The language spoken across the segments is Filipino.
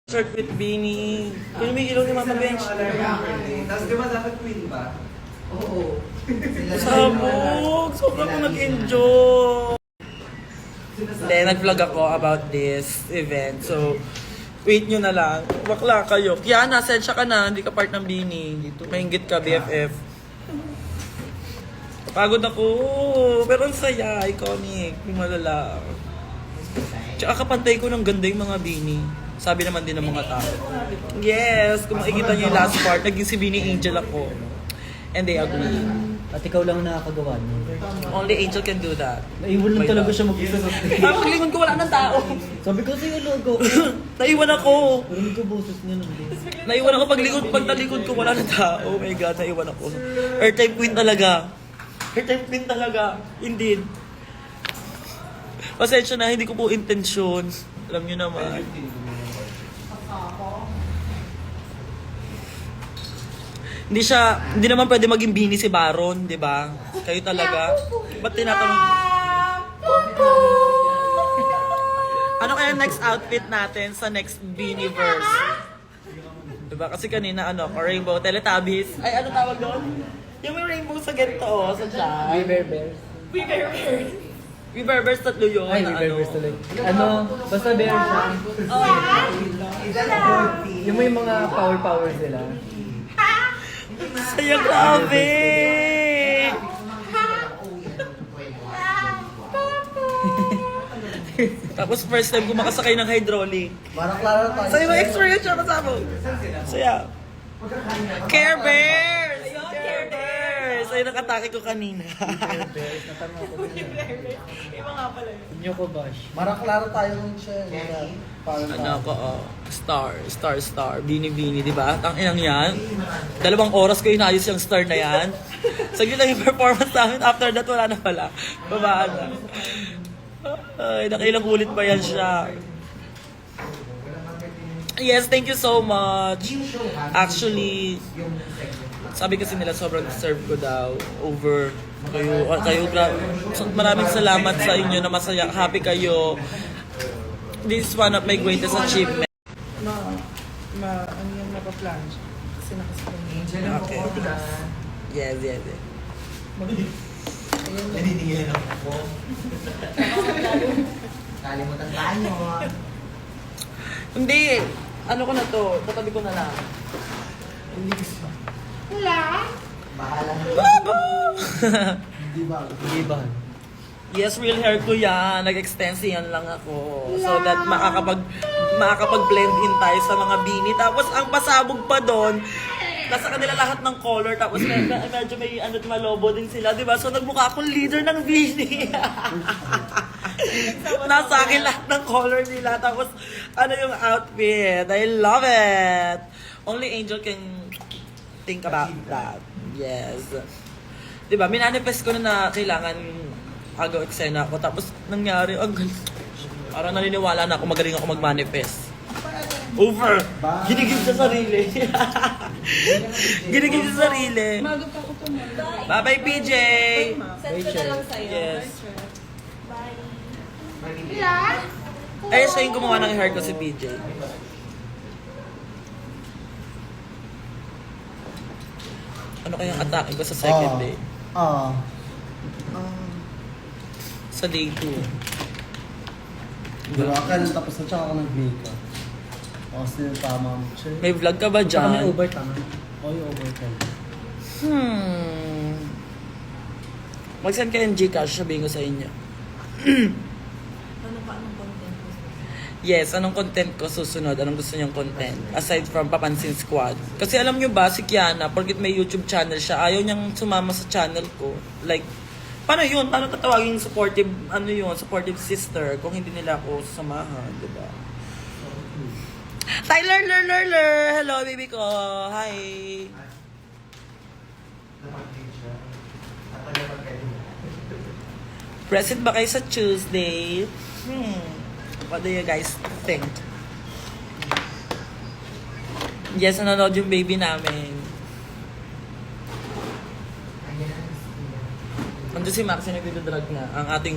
Shirt with beanie. Kung may ilaw ni Mama Bench. Tapos di ba dapat queen ba? Oo. Sabog! Sobra ko nag-enjoy. Hindi, nag-vlog ako about this event. So, wait nyo na lang. Bakla kayo. Kiana, sensya ka na. Hindi ka part ng beanie. Maingit ka, BFF. Pagod ako. Pero ang saya. Iconic. Yung malala. Tsaka kapantay ko ng ganda yung mga beanie. Sabi naman din ng mga tao. Yes, kung makikita niyo yung last part, naging si Beanie Angel ako. And they agree. At ikaw lang nakakagawa nun. Only Angel can do that. Naiwan lang talaga siya mag-isa sa stage. Paglingon ko, wala ng tao. Sabi ko sa'yo, logo. Naiwan ako. Narinig ko boses niya nun. Naiwan ako pag talikod ko, wala ng tao. Oh my God, naiwan ako. Airtime queen talaga. Airtime queen talaga. Indeed. Pasensya na, hindi ko po intensyon. Alam niyo naman. Hindi naman pwede maging Beanie si Baron, di ba? Kayo talaga. Ba't tinatanong? Ano kaya next outfit natin sa next Beanieverse? Diba? Kasi kanina, Rainbow Teletubbies. Ay, ano tawag doon? Yung may rainbow sa ganito, sa chat. We Bear Bears, tatlo yun. Ay, may bears tuloy. Basta bear siya. Yung may mga power sila. Saya, grabe! Tapos first time ko makasakay ng hydraulic. Parang klaro tayo. Sa'yo yung experience siya kasama. Saya. Care Bears! Care Bears! Sa'yo nakatake ko kanina. Bears, natanong ako din. Iba nga pala yun. Inyo ko, Bash. Marang klaro tayo ng siya. Parang Star. Bini, di ba? Ang inang yan. 2 oras ko inayos yung star na yan. Saglit lang yung performance namin. After that, wala na pala. Babaan na. Ay, nakailang ulit pa yan siya. Yes, thank you so much. Actually, sabi kasi nila sobrang deserve ko daw over kayo maraming salamat sa inyo na masaya, happy kayo. This is one of my greatest achievements. Ano yung napaplan siya? Kasi nakasabi. Okay. Yes. Naniningin ako. Kalimutan tayo. Hindi. Ano ko na to? Tatabi ko na lang. Bahala na. Hindi ba? Hindi ba? Yes, real hair ko yan. Nag-extension lang ako. So that makakapag-blend in tayo sa mga beanie. Tapos ang pasabog pa doon, nasa kanila lahat ng color. Tapos medyo may malobo din sila, di ba? So nagmukha akong leader ng beanie. Nasa akin lahat ng color nila. Tapos ano yung outfit? I love it. Only Angel can think about that. Yes. Di ba? Minanifest ko na kailangan agaw eksena ako. Tapos nangyari, parang naniniwala na ako magaling ako mag-manifest. Over! Ginigib sa sarili. Ginigib sa sarili. Mago pa ako pumunta. Bye-bye, PJ! Send ko na lang sa'yo. Yes. Bye. Ay, siya yung gumawa ng hair ko si PJ. Ano kayang atake ko sa second day? Sa day 2. Diba? Kaya nang tapos na tsaka ako nag-makeup. Kasi tama mo siya. May vlog ka ba Tsaka may dyan? overtime. O yung overtime. Mag-send kayo ng Gcash, sabihin ko sa inyo. Anong content mo? Yes, anong content ko susunod? Anong gusto niyong content? Aside from Papansin Squad. Kasi alam niyo ba, si Kiana, porkit may YouTube channel siya, ayaw niyang sumama sa channel ko. Like, paano yun? Paano tatawagin supportive, supportive sister kung hindi nila ako samahan, di ba? Tyler, hello, baby ko. Hi. Present ba kayo sa Tuesday? What do you guys think? Yes, nanonood yung baby namin. Andun si Maxi nagdidrag na, ang ating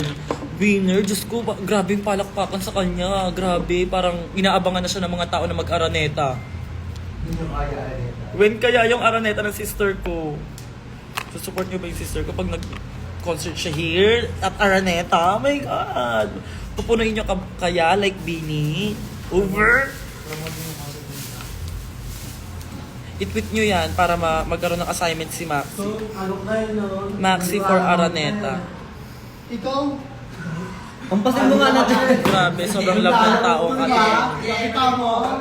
winner. Diyos ko, grabe yung palakpakan sa kanya. Grabe, parang inaabangan na siya ng mga tao na mag-Araneta. When kaya yung Araneta ng sister ko? Support niyo ba yung sister ko pag nag-concert siya here at Araneta? Oh my God! Pupunuin niyo kaya like Beanie? Over? I-tweet nyo yan para magkaroon ng assignment si Maxi. So, ano kayo nun? Maxi for Araneta. Ikaw? Pampasin mo nga natin. Grabe, sobrang love ng tao ka. Kita mo?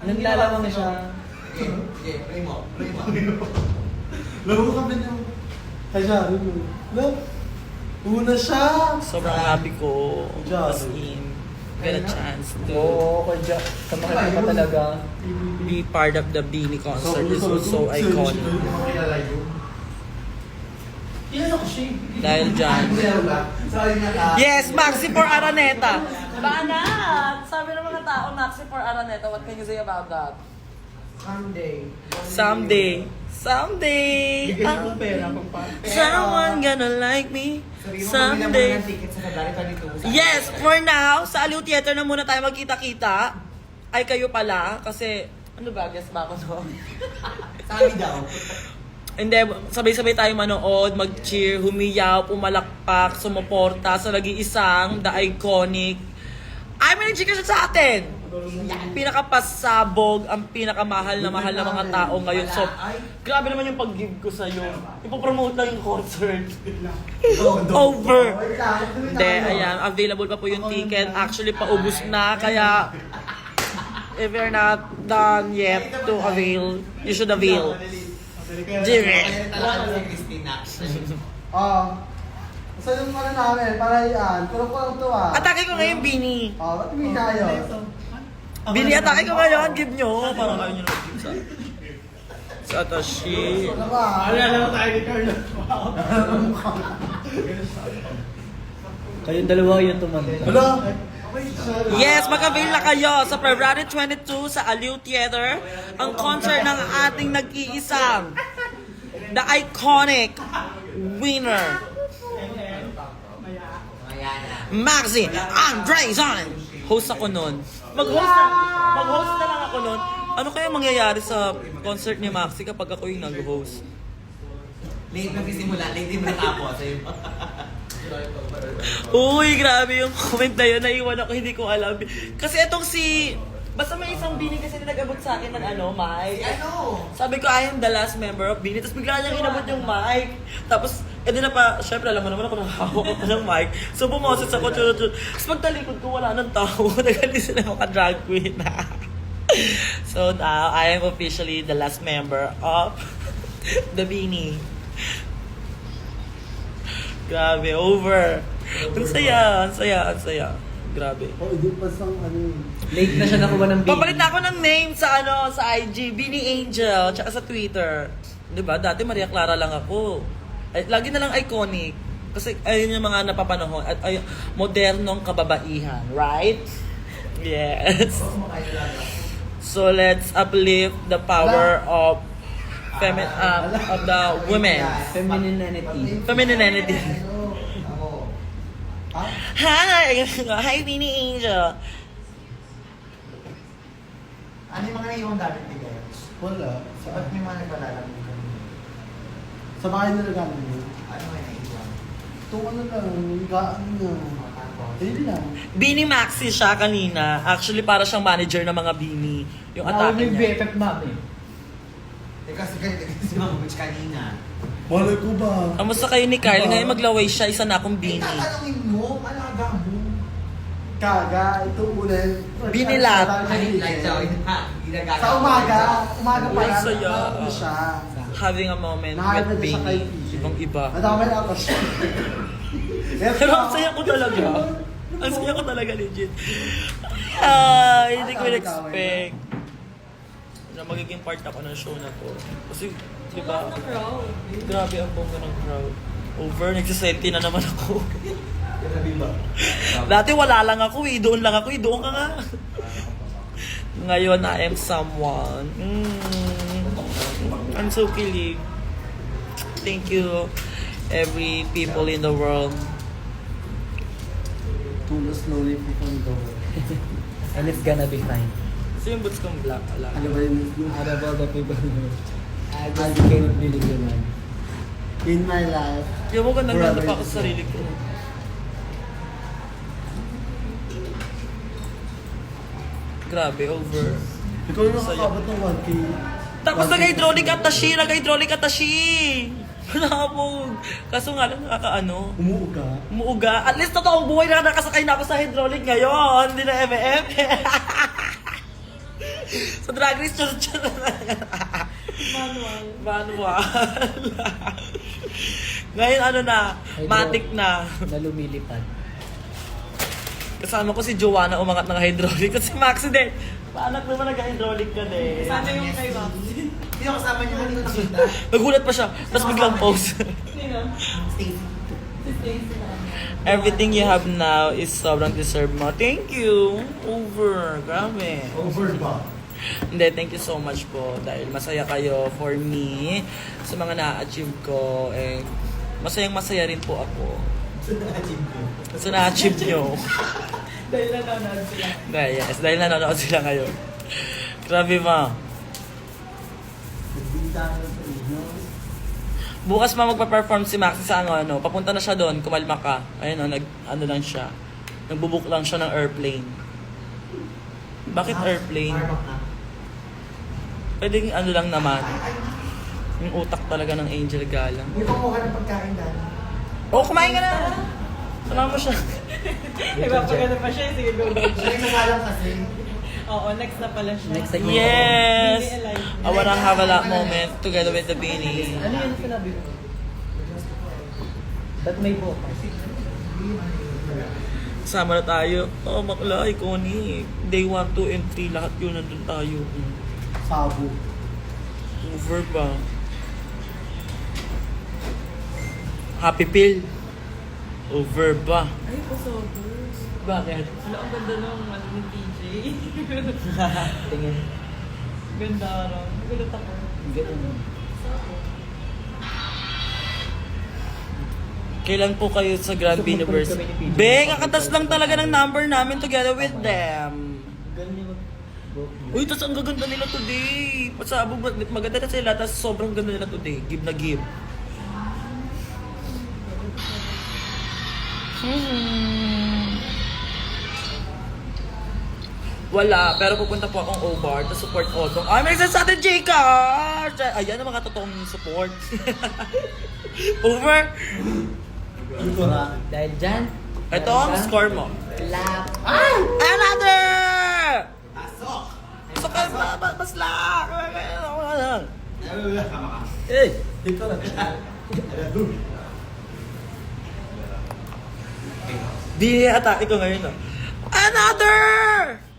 Naglalawang siya. Laro ka ba niyo? Ay, siya, rin mo. Love. Una siya. Sobrang happy ko. Grabe. As in, get a chance to Oo, kaya sa makikita pa talaga. be part of the Beanie concert. This was so iconic. Dahil dyan. Yes, Maxi for Araneta. Banat! Sabi ng mga tao, Maxi for Araneta. What can you say about that? Someday. Someday. Someone gonna like me. Someday. Yes, for now, sa Aliw Theater na muna tayo magkita-kita. Ay, kayo pala. Kasi, ano ba? Guess ba ako to? Sabi daw. Hindi, sabay-sabay tayo manood, mag-cheer, humiyaw, pumalakpak, sumuporta sa nag-iisang, the iconic. Ay, may nag-cheer siya sa atin! Pinakapasabog, ang pinakamahal na mahal na mga tao ngayon. So, grabe naman yung pag-give ko sa'yo. Ipopromote lang yung concert. Over! Hindi, ayan, available pa po yung ticket. Actually, paubos na, kaya if you're not done yet to avail, you should avail. Direct. Sa yung ano namin, para yan. Pero ko to Atake ko ngayon, Bini. Ba't hindi tayo? Bini, atake ko ngayon. Give nyo. Parang kayo nyo nag-give sa Atashi. Ano ba? Kayong dalawa yung tumanda. Wala. Yes, mag-avail na kayo sa February 22 sa Aliw Theater. Ang concert ng ating nag-iisang, the iconic winner, Maxi Andrezon. Host ako nun. Mag-host na lang ako nun. Ano kaya mangyayari sa concert ni Maxi kapag ako yung nag-host? Late nagsisimula, late din natapos. Uy, grabe yung comment na yun. Naiwan ako, hindi ko alam. Kasi itong si... Basta may isang Bini kasi na nag-abot sa akin ng mic. Sabi ko, I am the last member of Bini. Tapos bigla niyang inabot yung mic. Tapos, edi na pa, syempre alam mo naman ako nakahawak ako ng mic. So bumoses ako, churut. Tapos pagtalikod ko, wala nang tao. Nagalis na mga drag queen. So now, I am officially the last member of the Bini. Grabe, over. Ang saya, ang saya, ang saya. Grabe. Hindi pa sang ano. Late na siya nakuha ng baby. Papalit na ako ng name sa sa IG, Beanie Angel, tsaka sa Twitter. 'Di ba? Dati Maria Clara lang ako. Ay, lagi na lang iconic. Kasi ayun yung mga napapanahon at ay, modernong kababaihan, right? Yes. So let's uplift the power of of the women. Femininity. Hi! Hi, Beanie Angel. Ano yung mga naiwang gamit ni Gayo? Wala. Ba't may mga nagpalalang mo kami? Sa bahay nila gamit mo. Ano yung naiwang? Itong ano lang, higaan na. Ayun lang. Beanie Maxi siya kanina. Actually, para siyang manager ng mga Beanie. Yung atake yung niya. BFF mami. Kasi si Mama Butch kanina. Malay ko ba? Kamusta kayo ni Carl? Ngayon maglaway siya, isa na akong Beanie. Tatanungin mo, alaga mo. Kaga, ito ulit. Binilat. Sa umaga. Umaga pa Uy, lang. saya. Ano siya? Having a moment Nakakita with siya kay Beanie. PJ. Ibang iba. Madami na ako siya. Pero ang saya ko talaga. Ang saya ko talaga, legit. Hindi ko in-expect na magiging part ako ng show na to. Kasi, di ba, grabe ang bongga ng crowd. Over, nagsisenti na naman ako. Dati wala lang ako doon lang ako doon ka nga. Ngayon, I am someone. I'm so kilig. Thank you. every people in the world. Too slowly people go. And it's gonna be fine. So yung boots kong black, wala. Ano ba yun? Out of all the people I just can't believe you, man. In my life. Yung mo ganda-ganda pa ako sa sarili ko. Grabe, over. Ikaw yung nakakabot ng 1K. Tapos nag-hydraulic atashi! Nakapog. Kaso nga lang nakakaano. Umuuga. Umuuga. At least totoong buhay na nakasakay na ako sa hydraulic ngayon. Hindi na MM. Sa drag race, chur Manual. Ngayon ano na, matic na. Na lumilipad. Kasama ko si Joanna umangat ng hydraulic. Kasi Maxi din. Paanak naman nag-hydraulic ka din. Sana yung kay Maxi. Hindi ako kasama niyo kanina nakita. Nagulat pa siya. Tapos biglang pause. Sino? Stacy. Si Stacy na. Everything you have now is sobrang deserve mo. Thank you. Over. Grabe. Over ba? Hindi, thank you so much po. Dahil masaya kayo for me. Sa mga na-achieve ko. Eh, masayang-masaya rin po ako. Sa na-achieve nyo. Dahil nanonood sila. Yes, dahil nanonood sila ngayon. Grabe ma. Nagbinta na sa inyo. Bukas ma magpa-perform si Maxi sa ano, papunta na siya doon, kumalma ka. Ayun o, ano lang siya. Nagbubuk lang siya ng airplane. Bakit airplane? Pwedeng ano lang naman. Yung utak talaga ng Angel Galang. Hindi ko kuha ng pagkain dahil. Oh, kumain ka na! Sama mo siya. Ipapagano pa siya. Sige, go. Siya yung nasalang kasi. Oo, next na pala siya. Next segment. Yes! Beanie alive. I wanna have a lot moment together with the Beanie. Ano yun sinabi ko? Ba't may bukas? Sama na tayo. Oh, bakla, iconic. Day 1, 2, and 3, lahat yun nandun tayo. Sabo. Over ba? Happy pill. Over ba? Ay, pasobos. Bakit? Wala, ang ganda ng ano ni TJ. Tingin. Ganda rin. Gulat ako. Ganun. Kailan po kayo sa Grand Gusto mo Universe? kami ni PJ? Beng, kakatas lang talaga ng number namin together with them. Ganun yung Uy, tas ang gaganda nila today. Pasabog, maganda na sila, tas sobrang ganda nila today. Give na give. Wala, pero pupunta po akong O-Bar to support Odong. Ay, may isa sa atin, Jka! Ayan ang mga totoong support. Over. Ito na. Dahil dyan. Ito ang score mo. Clap. Another! Pasok! So, basla! Eh! Ito na. Di atake ko ngayon ah. Another!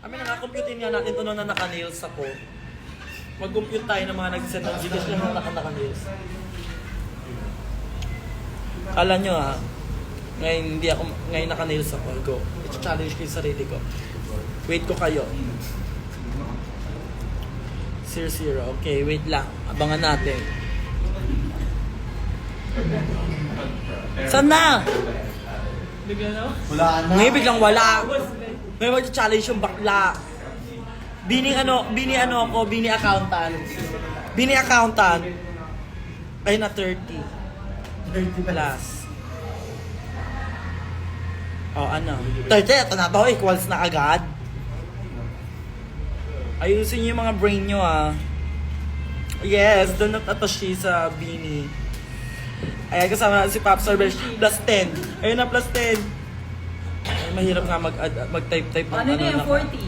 Kami nakakomputin nga natin ito nung na naka-nails ako. Mag-compute tayo ng mga nag-send ng Gcash na naka-nails. Kala nyo ah, ngayon naka-nails ako. Go. I-challenge ko yung sarili ko. Wait ko kayo. 0-0. Okay, wait lang. Abangan natin. Saan na? Bigla na. Wala na. Ngayon biglang wala. Ngayon mag-challenge yung bakla. Bini accountant. Bini accountant. Ay na 30. 30 Plus. Oh, ano? 30, ito na to. Equals na agad. Ayusin niyo yung mga brain nyo ah. Yes, doon natatashi sa Bini. Ayan, kasama si Popstar Besh. Plus 10. Ayun na, plus 10. Ay, mahirap nga mag-type-type ng Ano na yan? na- 40.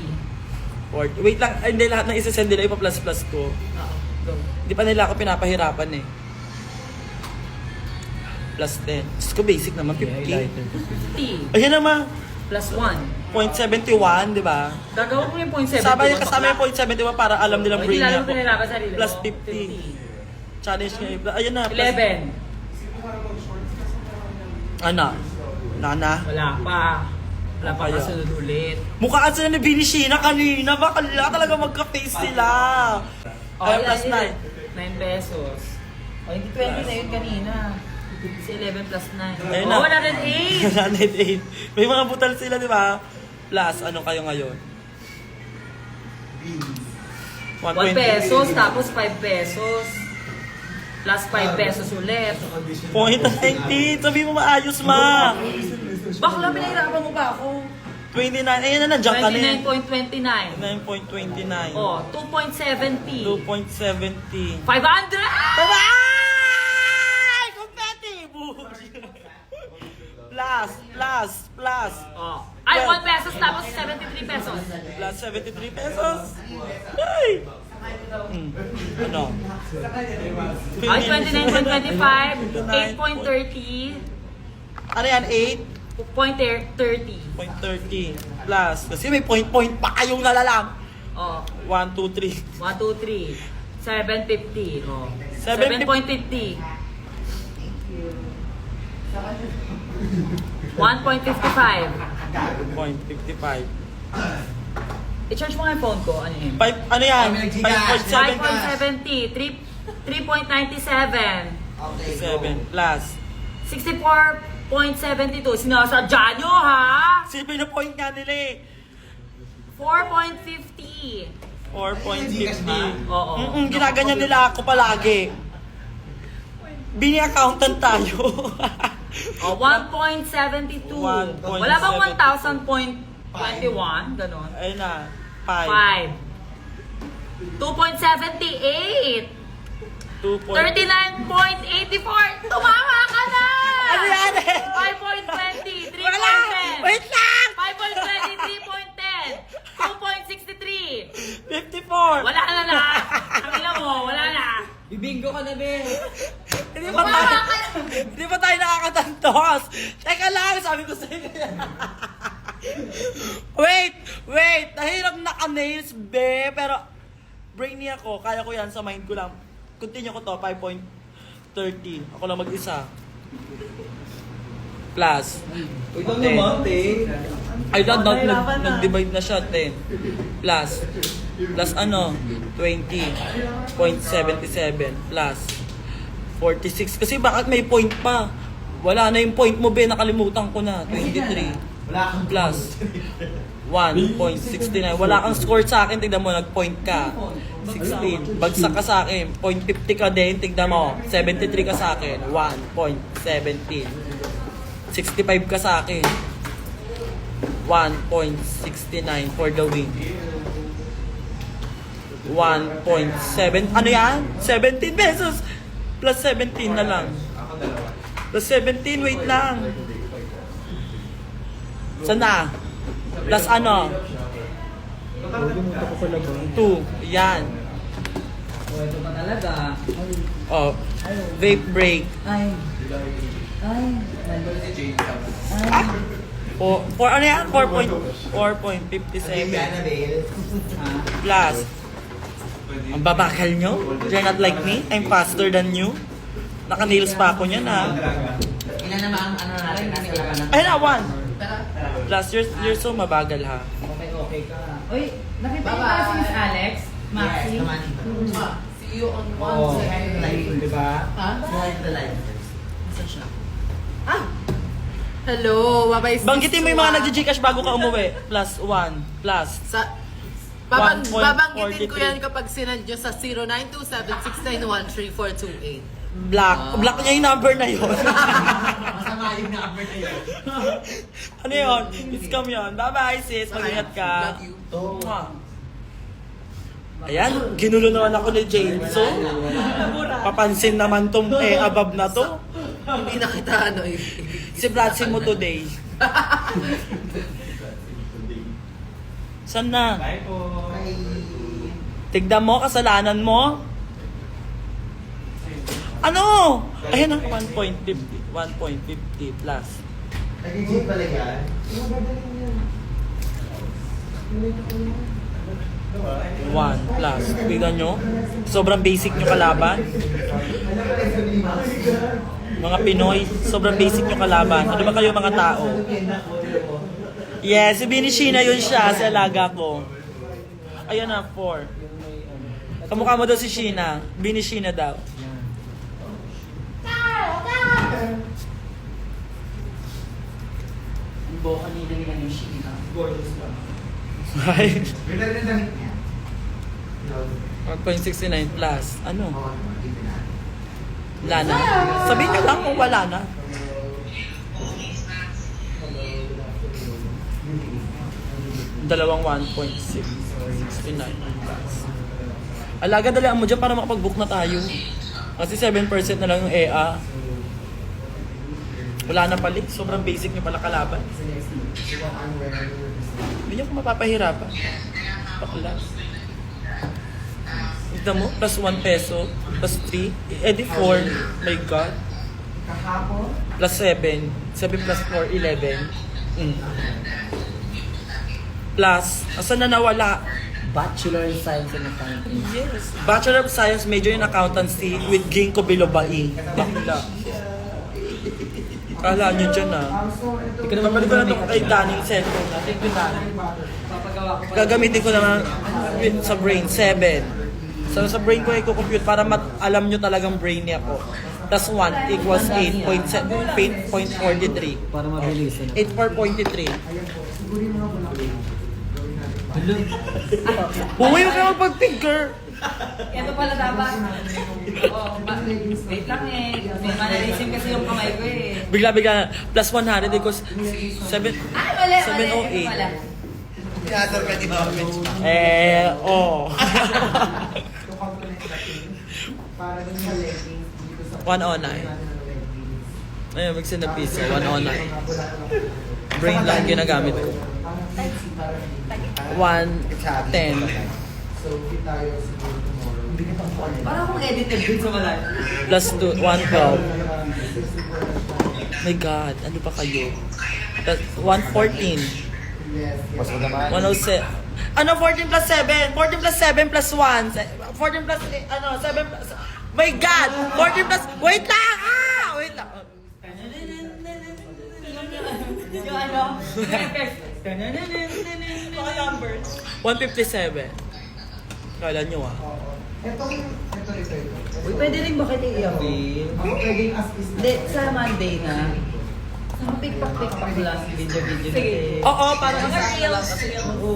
40. Wait lang, ay, hindi lahat ng isa-send nila ipa-plus-plus ko. Oo, go. Hindi pa nila ako pinapahirapan eh. Plus 10. Diyos ko, basic naman, 50. 50. Ayan naman, Plus 1. 0.71, di ba? Gagawin ko yung 0.7. Kasama yung 0.71 para alam nilang brain niya Hindi ako. lalo ko sarili. Plus ko. 50. Challenge nga yung, ayun na. Plus, 11. Ano? Nana? Wala pa. Wala pa Kaya. kasunod ulit. Mukhaan sila ni Binishina kanina. Bakala talaga magka-face sila. Ay, plus 9. 9 pesos. O, hindi 20 na yun kanina. Si 11 plus 9. Ayun na. Oh, 108! 108. May mga butal sila, di ba? Plus, ano kayo ngayon? 1 pesos, tapos 5 pesos. Plus 5 pesos ulit. Point 19. Sabi mo maayos, ma. Bakla, pinahirapan mo ba ako? 29. Ayan na, nandiyan ka na eh. 29.29. 9.29. Oh, 2.70. 2.70. 500! Bye-bye! Confetti! Plus. Oh. Ay, 1 pesos tapos 73 pesos. Plus 73 pesos. Ay! Ano? Ay, 29.25. 8.30. Ano yan? 0.30. 8.30 plus. Kasi may point pa kayong nalalang. Oh. 1, 2, 3. 1, 2, 3. 7.50. Oh. 7.50. 7.50. 1.55. 1.55. I-charge mo nga yung phone ko. Ano yun? Ano yan? Ay, may nag-Gcash. 5.7. 3.97. Okay, 7 plus. 64.72. Sinasadya nyo, ha? Sino point nga nila eh? 4.50. 4.50. Oo. Ginaganyan nila ako palagi. Bini-accountant tayo. Oh, 1.72. 1.72. Wala bang 1,000.21? Ganon. Ayun na. 5. 5. 2.78. 39.84. Tumama ka na! Ano yan eh? 5.20. 3.10. Wala! Wait lang! 5.20. 3.63. 54. Wala na na. Kamila mo, wala na. Bibingo ka na, be. Hindi pa tayo nakakatantos. Teka lang, sabi ko sa'yo. Wait. Nahirap naka-nails, be. Pero, brainy ako. Kaya ko yan sa mind ko lang. Continue ko to, 5.30. Ako lang mag-isa. Plus. Ito naman, te. Ay, nag-divide na siya, 10. Plus ano? 20.77 plus 46. Kasi bakit may point pa? Wala na yung point mo, be. Nakalimutan ko na. 23. Wala kang Plus 1.69. Wala kang score sa akin. Tignan mo, nag-point ka. 16. Bagsak ka sa akin. 0.50 ka din. Tignan mo. 73 ka sa akin. 1.17. 65 ka sa akin. 1.69 for the win. 1.7. Ano yan? 17 pesos. Plus 17 na lang. Plus 17. Wait lang. Saan na? Plus ano? 2. Yan. Oh, ito pa talaga. Oh. Vape break. Ay. For ano yan? 4.57. Annabelle. Plus. Ang babakal nyo? You're not like me? I'm faster than you? Naka-nails pa ako niyan, ha? Ilan naman ang ano natin? Nasa laban ng... Ay na, 1. Plus, you're so mabagal, ha? Okay ka. Uy, nakita niyo ba si Miss Alex? Maxi? Yes, naman. See you on Oo. Wednesday. Diba? Slide the light. Hello, babay sis. Banggitin mo yung mga nag-Gcash bago ka umuwi. Plus 1. Plus. Sa, 1.43. babanggitin ko yan kapag sinad nyo sa 0927-691-3428. Block niya yung number na yun. Masama yung number na yun. Ano yun? Scam yun. Bye-bye, sis. Mag-ingat ka. Love you. Mwah. Ayan, ginulo naman ako ni Jane. So, papansin naman tong above na to. Hindi na kita ano eh. Si Bratsin mo today. Saan na? Bye. Tignan mo, kasalanan mo. Ano? Ayan na, 1.50. 1.50 plus. Nag-gym pala yan. 1 plus. Tignan nyo. Sobrang basic nyo kalaban. Mga Pinoy, sobrang basic nyo kalaban. Ano ba kayo mga tao? Yes, si Binishina yun siya, si alaga ko. Ayan na, 4. Kamukha mo daw si Sheena. Binishina daw. Ang buo kanina nila yung Sheena. Gorgeous lang. Ay, Ganda rin ang damit niya. 1.69 plus. Ano? Oo, hindi na. Wala na. Sabihin nyo lang kung wala na. Dalawang 1.69 plus. Alaga, dalian mo dyan para makapag-book na tayo. Kasi 7% na lang yung EA. Wala na palik. Sobrang basic nyo pala kalaban. Hindi nyo ko mapapahirapan. Paklas. Tignan mo, plus 1 peso, plus 3, edi 4, my God. Kahapon? Plus 7, 7 plus 4, 11. Plus, asan na nawala? Bachelor in Science and Accounting. Yes. Bachelor of Science, major in Accountancy with Ginkgo bilobai. Bakla. Kala nyo dyan Hindi ko naman Babalik ko na ito kay Danny yung cellphone natin. Thank you, Danny. Papagawa ko pa. Gagamitin ko naman sa brain, 7. So sa brain ko i-compute para alam nyo talagang brain niya ko. Plus 1 equals 8.43. Para mabilis. 8.43. Huwag yung kayo magpag-figure. Ito pala dapat. Wait lang eh. May manalisim kasi yung kamay ko eh. Bigla-bigla na. Plus 100 equals 7. Ay, mali. 708. Wala. Tinasal ka di ba? Oo. Para dun sa leggings dito sa 109. Ayun, mag-send na piso. 109. Brain lang ginagamit ko. 110. So, fit tayo siguro tomorrow. Parang akong edited dun sa malay. Plus 2, 112. My God, ano pa kayo? Plus 114. Yes. Mas 107. Ano, 14 plus 7? 14 plus 7 plus 1. 14 plus, 7 plus... My God! 14 plus... Wait lang! Wait lang. Yung ano? Mga numbers. 157. Kala nyo Ito. Uy, pwede rin ba kayo i-avail? Ako pwedeng as is. Hindi, sa Monday na. Sa pikpak-pikpak lang, video-video na eh. Oo, para Mga isa reels. Oo,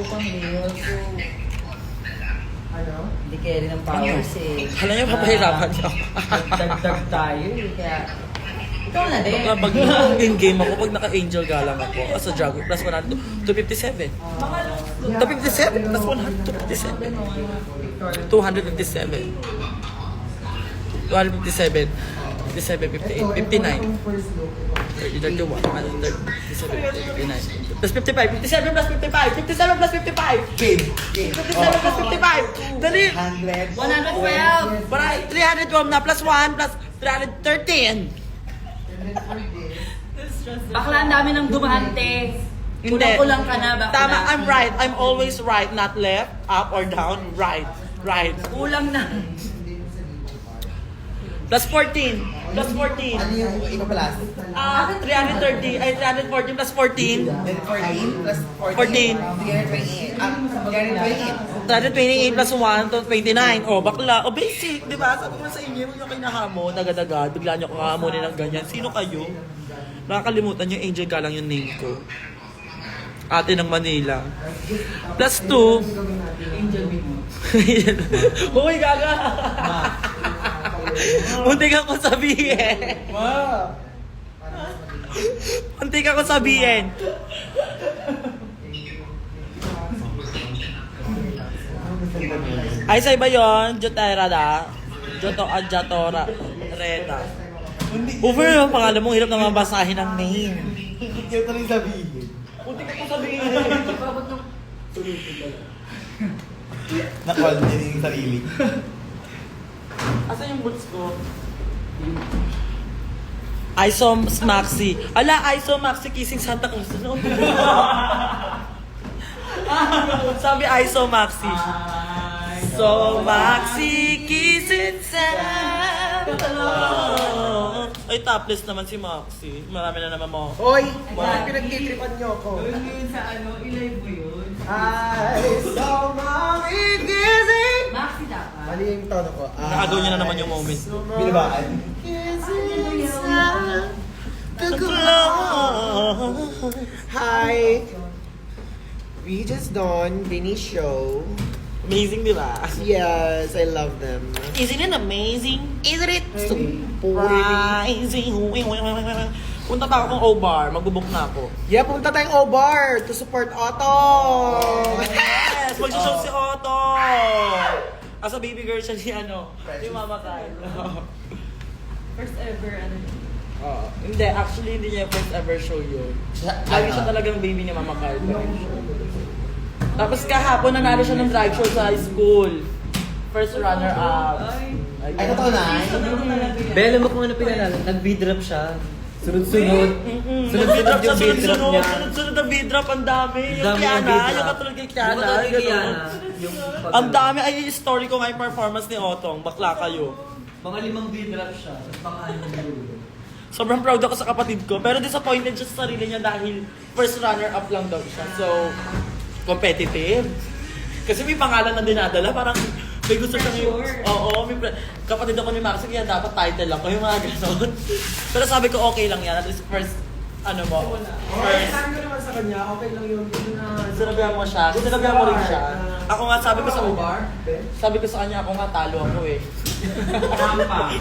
pang reels. So, Ano? hindi kaya rin ang powers eh. Kala nyo papahirapan nyo. Dagdag tayo eh, kaya... Ikaw na din. Pag in-game ako, pag naka-angel galang ako, as a Dragon, plus 100, 257. 257 plus 100, 257. 257. 257. 57, 58, 59. 30, 31, 57, 59. Plus 55, 57 plus 55, 57 plus 55. 57 plus 55. Dali. 100. 112. Para 312 na plus 1 plus 313. Bakla, ang dami ng dumahante. Hindi. Kulang-kulang ka na, bakla. Tama, I'm right. I'm always right, not left, up or down. Right. Right. Kulang na. Plus 14. Plus 14. Ano yung iba pala? 330. Ay, 314 plus 14. Then 14 plus 14. 328. 328. 328 plus 1 to 29. Oh, bakla. Oh, basic. Di ba? Sabi ko sa inyo, huwag nyo kinahamon, agad-agad. Bigla nyo kahamonin ng ganyan. Sino kayo? Nakakalimutan yung Angel Galang yung name ko. Ate ng Manila. Plus 2. Angel Bimo. Uy, gaga! Muntik ako sabihin. Muntik ako sabihin. Ay, sa iba yun. Jotera da. Jatora. Reda. Over yung pangalan mo, hirap na mabasahin ang name. Hindi ko rin sabihin. Muntik ako sabihin. Na-call niya yung sarili. Asan yung boots ko? Iso Maxi. Ala, Iso Maxi kissing Santa Cruz. Ano? Sabi Iso Maxi. So Maxi kissing Santa Cruz. Ay, topless naman si Maxi. Marami na naman mo. Hoy! Bakit pinagtitripan niyo ako? Yun sa ano, i-live mo yun. I saw mommy kissing! Maxi dapat. Ano yung tono ko? Nakagaw niya na naman yung moment. Binabaan? Kissing Hi! We just done Vinny show. Amazing, di ba? Yes, I love them. Isn't it amazing? Isn't it so Surprising. Punta pa ako kung O-Bar. Magbubook na ako. Yeah, punta tayong O-Bar to support Otto! Yes! Mag-show si Otto! Asa baby girl siya ni ni Mama Kyle. First ever, ano. Hindi, actually hindi niya first ever show yun. Lagi siya talagang baby ni Mama Kyle. Tapos kahapon nanalo siya ng drag show sa high school. First runner-up. Ay, totoo na? Bella mo kung ano pinanalo. Nag-B-drop siya. Sunod-sunod. Sunod-sunod yung B-drop niya. Sunod-sunod ang B-drop, ang dami. Yung Dami ng Kiana, B-drop. yung katulad kay Kiana. Yung katulad kay ganun. Kiana. Yung Ang dami, ay yung story ko nga yung performance ni Otong. Bakla kayo. Mga 5 B-drop siya. Tapos mga yung Sobrang proud ako sa kapatid ko. Pero disappointed siya sa sarili niya dahil first runner-up lang daw siya. So, competitive. Kasi may pangalan na dinadala. Parang may gusto siyang Oo, may kapatid ako ni Maxi, kaya dapat title ako. Yung mga gano'n. Pero sabi ko, okay lang yan. At least first, first. Sabi ko naman sa kanya, okay lang yun. Sinabihan mo siya. Sinabihan mo rin siya. Ako nga, sabi ko sa sabi ko sa kanya, ako nga talo ako eh.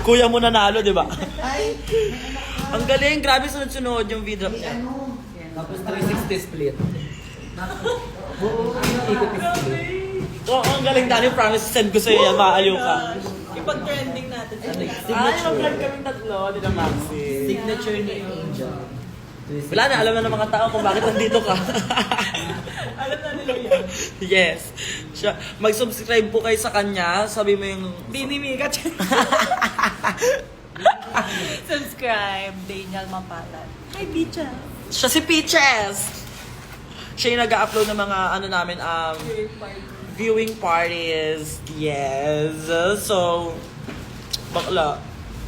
Kuya mo nanalo, di ba? Ang galing, grabe sunod-sunod yung video niya. Tapos 360 split. Ikot yung split. Oo, ang galing dahil promise send ko sa'yo yan, maaliw ka. Ipag-trending natin sa Ay, Signature. mag-vlog kaming tatlo, di na Maxi. Signature ni Angel. Wala na, alam na ng mga tao kung bakit nandito ka. Alam na nila yan. Yes. Siya, mag-subscribe po kayo sa kanya, sabi mo yung... Binimika. Subscribe, Daniel Mapalan. Hi, Bicha. Siya si Peaches! Siya yung nag-upload ng mga namin, viewing parties. Yes. So, bakla,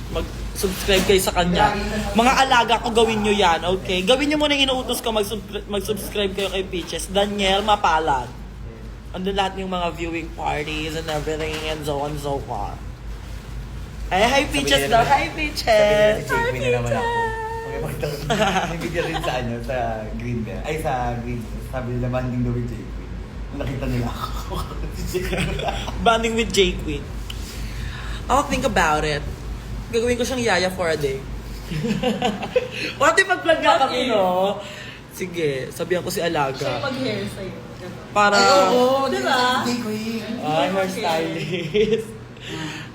mag-subscribe kayo sa kanya. Mga alaga ko, gawin nyo yan, okay? Gawin nyo muna yung inuutos ko, mag-subscribe kayo kay Peaches. Daniel Mapalad. Andun lahat yung mga viewing parties and everything and so on so far. Ay, hi Peaches daw. Hi Peaches! Hi, na naman ako. May video rin sa sa Green Bell. Ay, sa Green Bell. Sabi nila, banding daw with J Queen. Nakita nila ako. Bonding with J Queen. I'll think about it. Gagawin ko siyang yaya for a day. What if mag-vlog nga kami, no? Sige, sabihan ko si Alaga. Siya yung mag-hair sa'yo. Para... Diba? J Queen. Ay, hairstylist.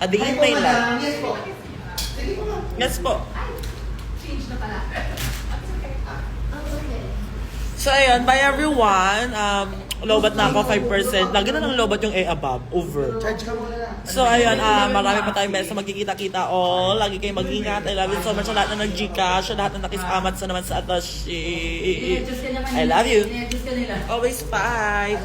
Adihintay lang. Yes po. Sige po lang. Yes po. Change na pala. Okay. So, ayun, bye everyone. Lobat na ako, 5%. Lagi na ng lobat yung A above. Over. Charge ka muna lang. So, ayun, marami pa tayong beses na magkikita-kita all. Lagi kayong mag-ingat. I love you so much sa lahat na nag-Gcash, sa lahat na nakisamat sa naman sa Atashi. I love you. Always, bye.